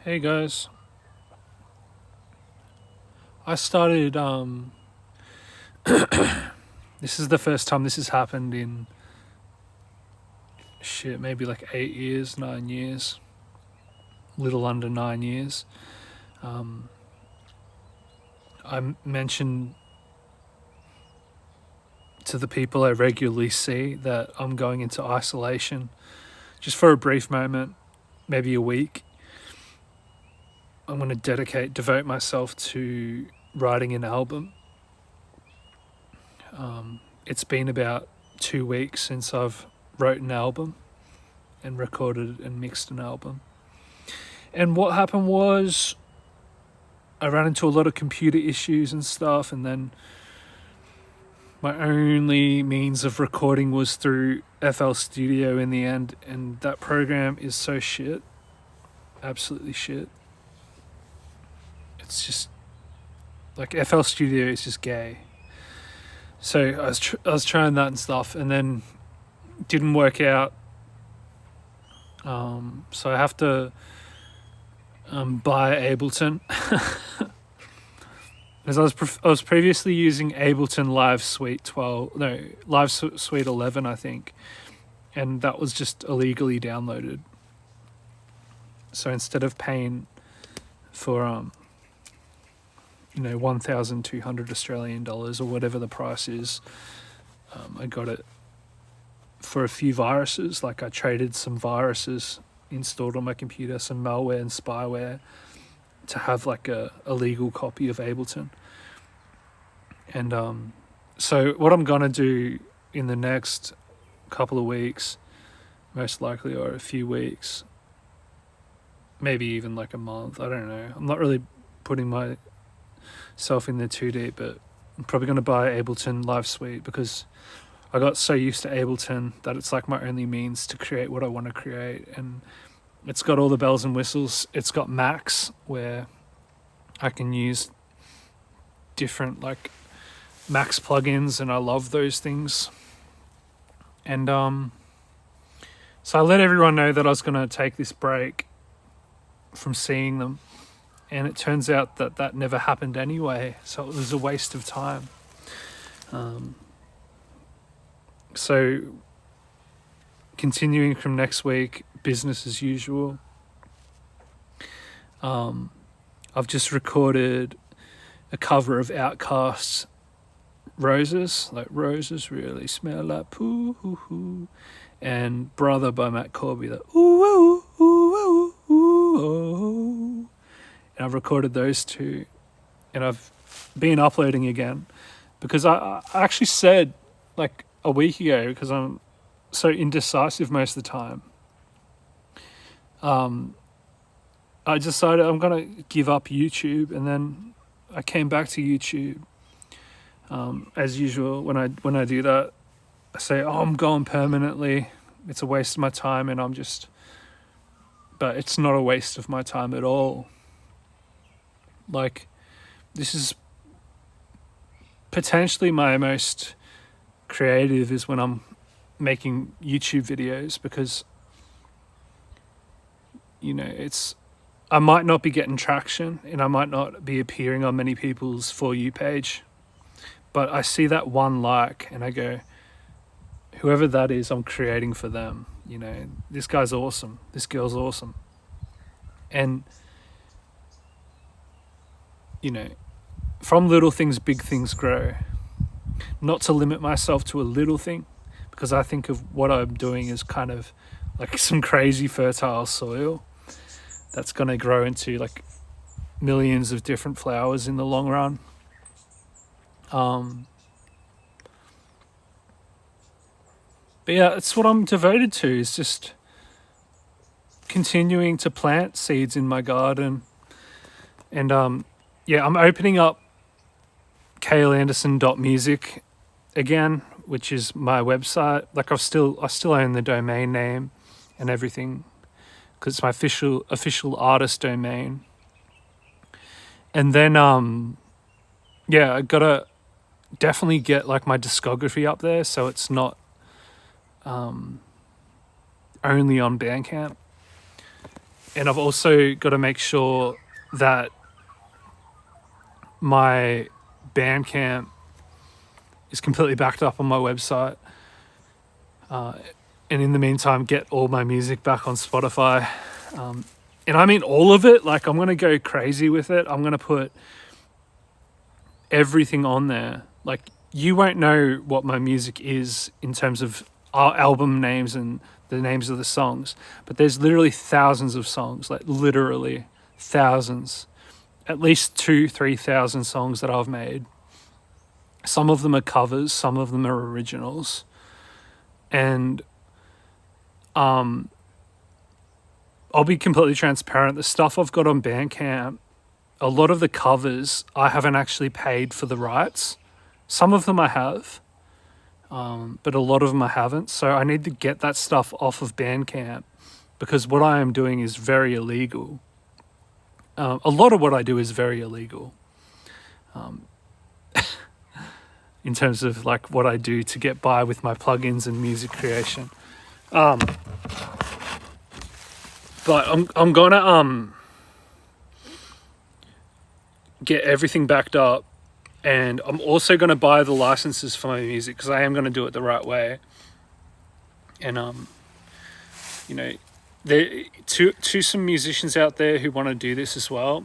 Hey guys, I started. This is the first time this has happened in maybe like 8 years, 9 years, little under 9 years. Um, I mentioned to the people I regularly see that I'm going into isolation just for a brief moment, maybe a week. I'm going to devote myself to writing an album. It's been about 2 weeks since I've wrote an album and recorded and mixed an album. And what happened was I ran into a lot of computer issues and stuff, and then my only means of recording was through FL Studio in the end, and that program is so shit. Absolutely shit. It's just like FL Studio is just gay. So I was trying that and stuff, and then didn't work out. So I have to buy Ableton. Because I was previously using Ableton Live Suite 11, I think, and that was just illegally downloaded. So instead of paying for 1,200 Australian dollars or whatever the price is, I got it for a few viruses. Like I traded some viruses installed on my computer, some malware and spyware, to have like a legal copy of Ableton. And so what I'm gonna do in the next couple of weeks, most likely, or a few weeks, maybe even like a month, I don't know, I'm not really putting myself in there too deep, but I'm probably going to buy Ableton Live Suite because I got so used to Ableton that it's like my only means to create what I want to create. And it's got all the bells and whistles. It's got Max, where I can use different like Max plugins, and I love those things. And so I let everyone know that I was going to take this break from seeing them, and it turns out that never happened anyway, so it was a waste of time. So continuing from next week, business as usual. I've just recorded a cover of Outkast's Roses, like roses really smell like poo, and Brother by Matt Corby, that ooh ooh ooh ooh ooh. And I've recorded those two, and I've been uploading again because I actually said like a week ago, because I'm so indecisive most of the time, I decided I'm gonna give up YouTube, and then I came back to YouTube. As usual, when I do that, I say, "Oh, I'm going permanently. It's a waste of my time," and but it's not a waste of my time at all. Like, this is potentially my most creative is when I'm making YouTube videos, because I might not be getting traction, and I might not be appearing on many people's For You page, but I see that one like and I go, whoever that is, I'm creating for them. This guy's awesome. This girl's awesome. And, from little things, big things grow. Not to limit myself to a little thing, because I think of what I'm doing as kind of like some crazy fertile soil that's going to grow into like millions of different flowers in the long run. But yeah, it's what I'm devoted to, is just continuing to plant seeds in my garden. And I'm opening up kaleanderson.music again, which is my website. Like I still own the domain name and everything, because it's my official artist domain. And then I gotta definitely get like my discography up there, so it's not only on Bandcamp. And I've also got to make sure that my Bandcamp is completely backed up on my website. And in the meantime, get all my music back on Spotify. And I mean all of it. Like, I'm going to go crazy with it. I'm going to put everything on there. Like, you won't know what my music is in terms of our album names and the names of the songs, but there's literally thousands of songs, like literally thousands, at least 2,000-3,000 songs that I've made. Some of them are covers, some of them are originals. And I'll be completely transparent. The stuff I've got on Bandcamp, a lot of the covers, I haven't actually paid for the rights. Some of them I have, but a lot of them I haven't. So I need to get that stuff off of Bandcamp, because what I am doing is very illegal. A lot of what I do is very illegal. In terms of like what I do to get by with my plugins and music creation. But I'm gonna get everything backed up, and I'm also gonna buy the licenses for my music, because I am gonna do it the right way. And you know, there to some musicians out there who want to do this as well.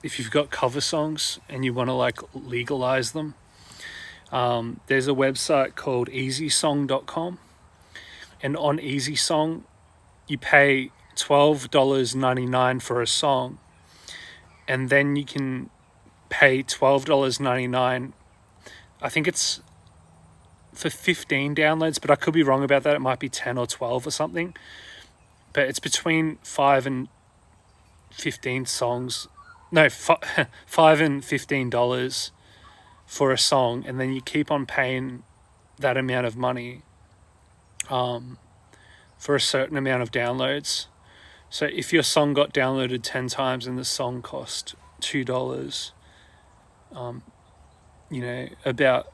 If you've got cover songs and you want to like legalize them, there's a website called easysong.com, and on EasySong you pay $12.99 for a song, and then you can pay $12.99. I think it's for 15 downloads, but I could be wrong about that. It might be 10 or 12 or something, but it's between 5 and 15 songs. No, $5 and $15 for a song, and then you keep on paying that amount of money for a certain amount of downloads. So if your song got downloaded 10 times and the song cost $2, you know, about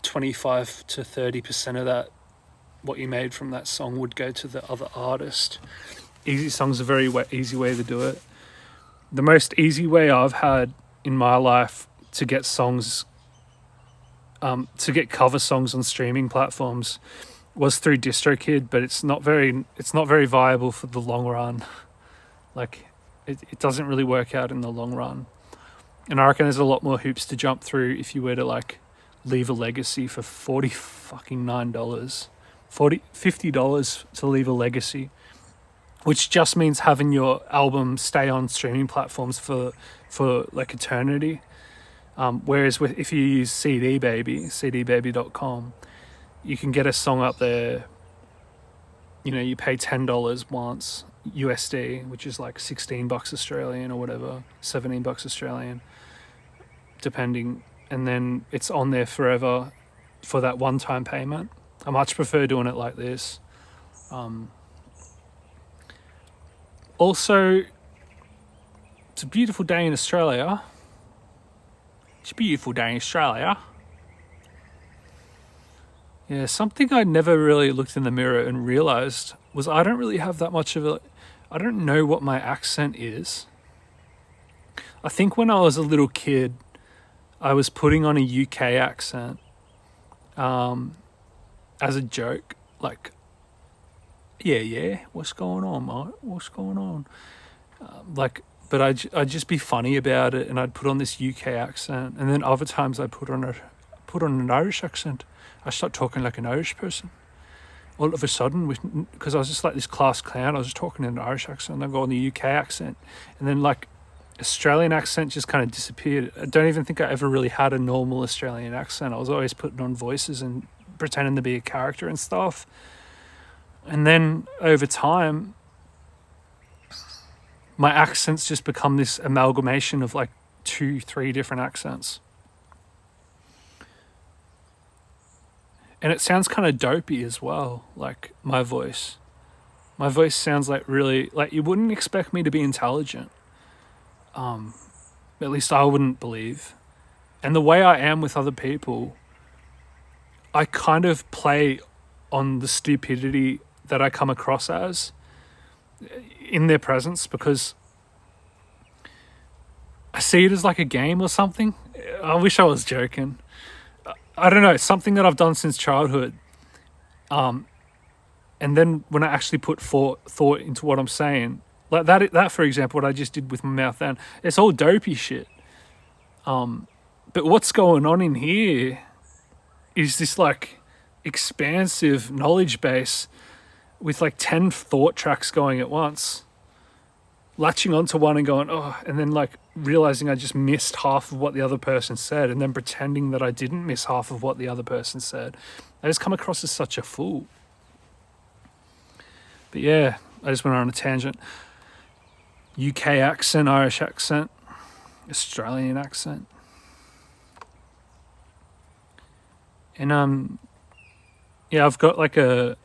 25 to 30% of that, what you made from that song, would go to the other artist. EasySong's a very easy way to do it. The most easy way I've had in my life to get songs, to get cover songs on streaming platforms, was through DistroKid, but it's not very viable for the long run. Like, it doesn't really work out in the long run. And I reckon there's a lot more hoops to jump through if you were to like leave a legacy for $49, $50 to leave a legacy, which just means having your album stay on streaming platforms for like eternity. Whereas if you use cdbaby.com, you can get a song up there, you know, you pay $10 once USD, which is like $16 Australian or whatever, $17 Australian, depending, and then it's on there forever for that one-time payment. I much prefer doing it like this. Also, it's a beautiful day in Australia. It's a beautiful day in Australia. Yeah, something I never really looked in the mirror and realized was I don't really have that much of I don't know what my accent is. I think when I was a little kid, I was putting on a UK accent as a joke. Like, yeah, what's going on, mate? What's going on? But I'd just be funny about it, and I'd put on this UK accent, and then other times I put on an Irish accent. I start talking like an Irish person. All of a sudden, because I was just like this class clown, I was just talking in an Irish accent, and I go on the UK accent, and then like Australian accent just kind of disappeared. I don't even think I ever really had a normal Australian accent. I was always putting on voices and pretending to be a character and stuff. And then over time, my accents just become this amalgamation of like 2-3 different accents. And it sounds kind of dopey as well, like my voice. My voice sounds like really, like you wouldn't expect me to be intelligent. At least I wouldn't believe. And the way I am with other people, I kind of play on the stupidity that I come across as. in their presence, because I see it as like a game or something. I wish I was joking. I don't know. It's something that I've done since childhood. And then when I actually put thought into what I'm saying, like that for example, what I just did with my mouth then, it's all dopey shit. But what's going on in here is this like expansive knowledge base with like 10 thought tracks going at once, latching onto one and going, oh, and then like realizing I just missed half of what the other person said, and then pretending that I didn't miss half of what the other person said. I just come across as such a fool. But yeah, I just went on a tangent. UK accent, Irish accent, Australian accent. And yeah, I've got like a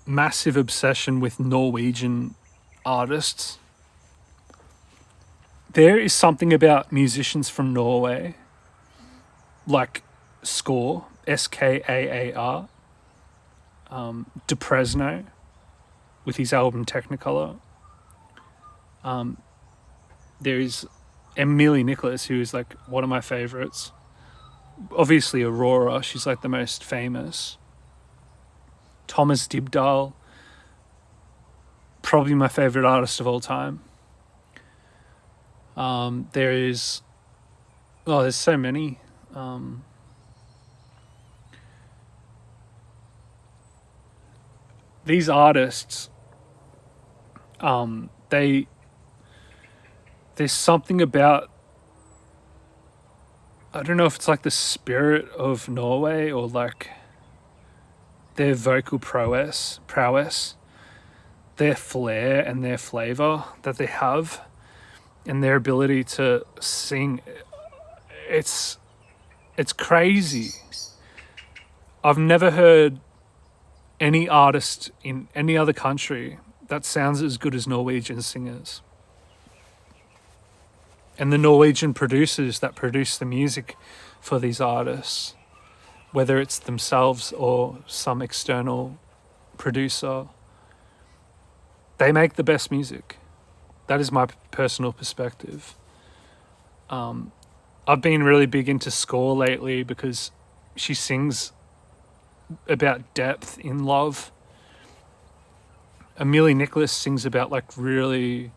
massive obsession with Norwegian artists. There is something about musicians from Norway, like Score, Skaar, Depresno, with his album Technicolor. There is Emilie Nicholas, who is like one of my favorites. Obviously Aurora, she's like the most famous. Thomas Dybdahl, probably my favorite artist of all time. There's so many. These artists, there's something about, I don't know if it's like the spirit of Norway or like their vocal prowess, their flair and their flavor that they have, and their ability to sing. It's crazy. I've never heard any artist in any other country that sounds as good as Norwegian singers. And the Norwegian producers that produce the music for these artists, whether it's themselves or some external producer, they make the best music. That is my personal perspective. I've been really big into Score lately because she sings about depth in love. Emilie Nicholas sings about like really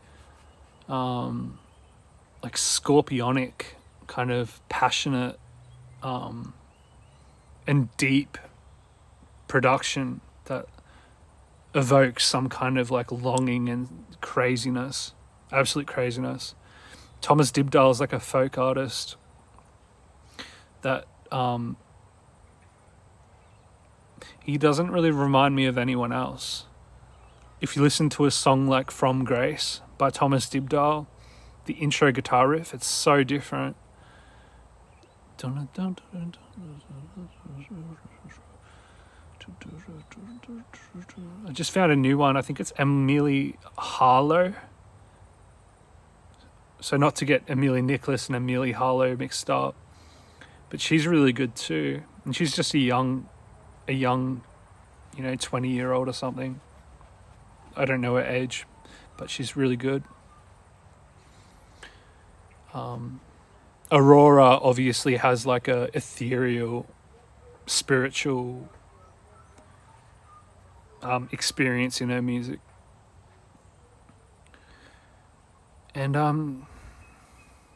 like scorpionic, kind of passionate and deep production that evokes some kind of like longing and craziness, absolute craziness. Thomas Dybdahl is like a folk artist that he doesn't really remind me of anyone else. If you listen to a song like From Grace by Thomas Dybdahl, the intro guitar riff, it's so different. I just found a new one. I think it's Emilie Harlow. So not to get Emilie Nicholas and Emilie Harlow mixed up, but she's really good too. And she's just a young, 20-year-old or something. I don't know her age, but she's really good. Aurora obviously has like a ethereal, spiritual experience in her music. And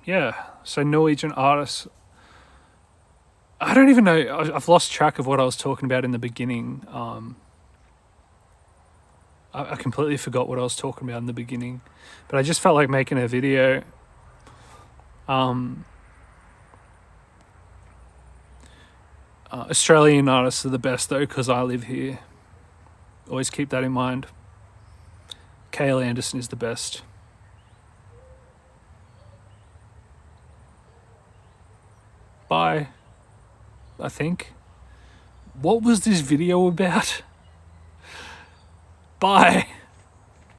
yeah, so Norwegian artists, I don't even know, I've lost track of what I was talking about in the beginning. I completely forgot what I was talking about in the beginning, but I just felt like making a video. Australian artists are the best though, because I live here. Always keep that in mind. Kale Anderson is the best. Bye, I think. What was this video about? Bye.